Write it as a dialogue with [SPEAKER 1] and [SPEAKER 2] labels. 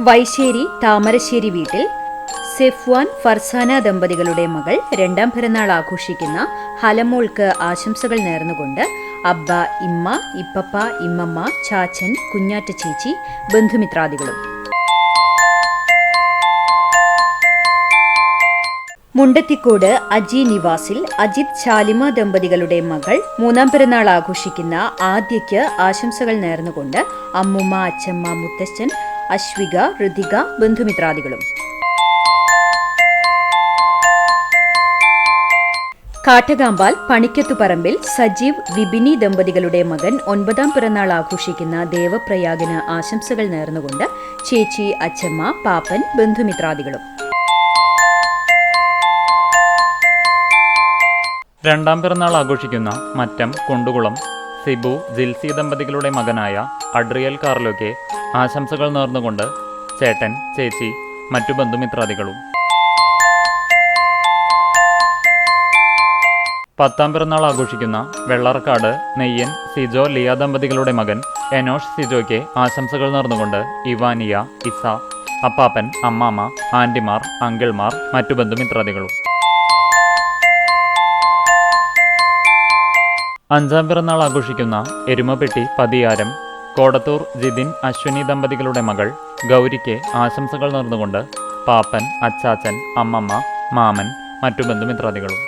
[SPEAKER 1] വൈശ്ശേരി താമരശ്ശേരി വീട്ടിൽ സെഫ്വാൻ ഫർസാന ദമ്പതികളുടെ മകൾ രണ്ടാം പിറന്നാൾ ആഘോഷിക്കുന്ന ഹലമോൾക്ക് ആശംസകൾ നേർന്നുകൊണ്ട് അബ്ബ, ഇമ്മ, ഇപ്പപ്പ, ഇമ്മമ്മ, ചാച്ചൻ, കുഞ്ഞാറ്റ ചേച്ചി, ബന്ധുമിത്രാദികളും. മുണ്ടത്തിക്കോട് അജി നിവാസിൽ അജിത് ശാലിമ ദമ്പതികളുടെ മകൾ മൂന്നാം പിറന്നാൾ ആഘോഷിക്കുന്ന ആദ്യയ്ക്ക് ആശംസകൾ നേർന്നുകൊണ്ട് അമ്മുമ്മ, അച്ചമ്മ, മുത്തശ്ശൻ, അശ്വിക, ഋതിക, ബന്ധുമിത്രാദികളും. കാട്ടകാമ്പാൽ പണിക്കത്തുപറമ്പിൽ സജീവ്, വിപിനി ദമ്പതികളുടെ മകൻ 9ാം പിറന്നാൾ ആഘോഷിക്കുന്ന ദേവപ്രയാഗിന് ആശംസകൾ നേർന്നുകൊണ്ട് ചേച്ചി, അച്ചമ്മ, പാപ്പൻ, ബന്ധുമിത്രാദികളും.
[SPEAKER 2] രണ്ടാം പിറന്നാൾ ആഘോഷിക്കുന്ന മറ്റം കുണ്ടുകുളം സിബു, ജിൽസി ദമ്പതികളുടെ മകനായ അഡ്രിയൽ കാർലോയ്ക്ക് ആശംസകൾ നേർന്നുകൊണ്ട് ചേട്ടൻ, ചേച്ചി, മറ്റു ബന്ധുമിത്രാദികളും. 10ാം പിറന്നാൾ ആഘോഷിക്കുന്ന വെള്ളർക്കാട് നെയ്യൻ സിജോ, ലിയ ദമ്പതികളുടെ മകൻ എനോഷ് സിജോയ്ക്ക് ആശംസകൾ നേർന്നുകൊണ്ട് ഇവാനിയ, ഇസ, അപ്പാപ്പൻ, അമ്മാമ്മ, ആൻറ്റിമാർ, അങ്കിൾമാർ, മറ്റു ബന്ധുമിത്രാദികളും. 5ാം പിറന്നാൾ ആഘോഷിക്കുന്ന എരുമപ്പെട്ടി പതിയാരം കോടത്തൂർ ജിതിൻ, അശ്വിനി ദമ്പതികളുടെ മകൾ ഗൗരിക്ക് ആശംസകൾ നേർന്നുകൊണ്ട് പാപ്പൻ, അച്ചാച്ചൻ, അമ്മമ്മ, മാമൻ, മറ്റു ബന്ധുമിത്രാദികളും.